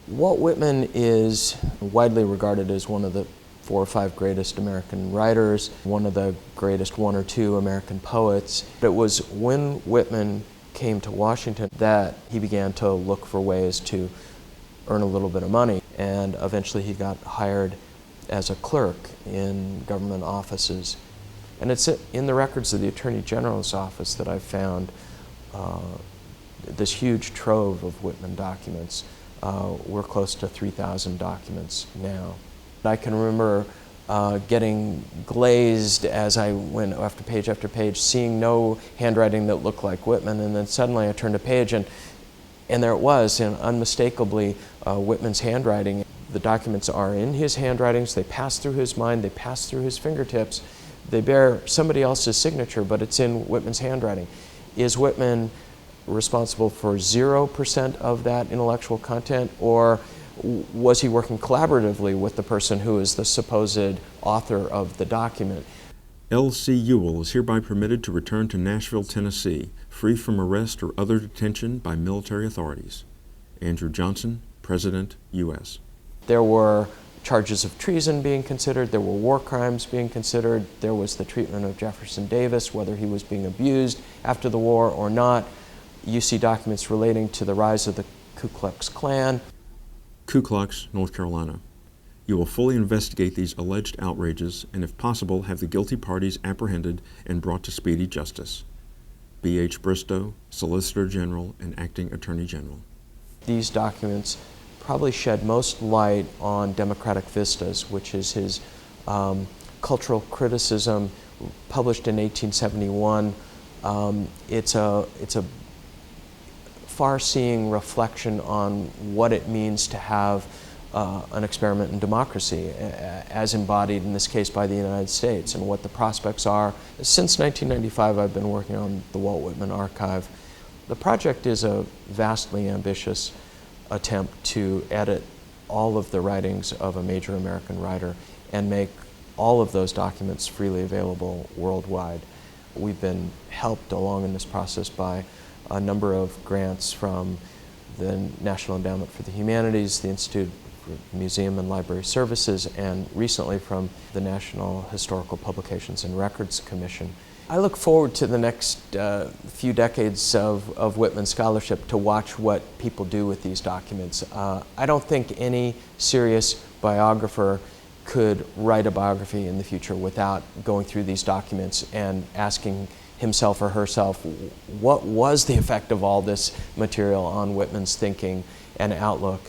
Walt Whitman is widely regarded as one of the 4 or 5 greatest American writers, one of the greatest 1 or 2 American poets. It was when Whitman came to Washington that he began to look for ways to earn a little bit of money, and eventually he got hired as a clerk in government offices. And it's in the records of the Attorney General's office that I found this huge trove of Whitman documents. We're close to 3,000 documents now. I can remember getting glazed as I went after page, seeing no handwriting that looked like Whitman, and then suddenly I turned a page and there it was, and unmistakably Whitman's handwriting. The documents are in his handwritings, they pass through his mind, they pass through his fingertips, they bear somebody else's signature, but it's in Whitman's handwriting. Is Whitman responsible for 0% of that intellectual content, or was he working collaboratively with the person who is the supposed author of the document? L.C. Ewell is hereby permitted to return to Nashville, Tennessee, free from arrest or other detention by military authorities. Andrew Johnson, President, U.S. There were charges of treason being considered, there were war crimes being considered, there was the treatment of Jefferson Davis, whether he was being abused after the war or not. You see documents relating to the rise of the Ku Klux Klan. Ku Klux, North Carolina. You will fully investigate these alleged outrages and, if possible, have the guilty parties apprehended and brought to speedy justice. B. H. Bristow, Solicitor General and Acting Attorney General. These documents probably shed most light on Democratic Vistas, which is his cultural criticism published in 1871. It's a far-seeing reflection on what it means to have an experiment in democracy, as embodied in this case by the United States, and what the prospects are. Since 1995, I've been working on the Walt Whitman archive. The project is a vastly ambitious attempt to edit all of the writings of a major American writer and make all of those documents freely available worldwide. We've been helped along in this process by a number of grants from the National Endowment for the Humanities, the Institute for Museum and Library Services, and recently from the National Historical Publications and Records Commission. I look forward to the next few decades of Whitman scholarship to watch what people do with these documents. I don't think any serious biographer could write a biography in the future without going through these documents and asking himself or herself, what was the effect of all this material on Whitman's thinking and outlook?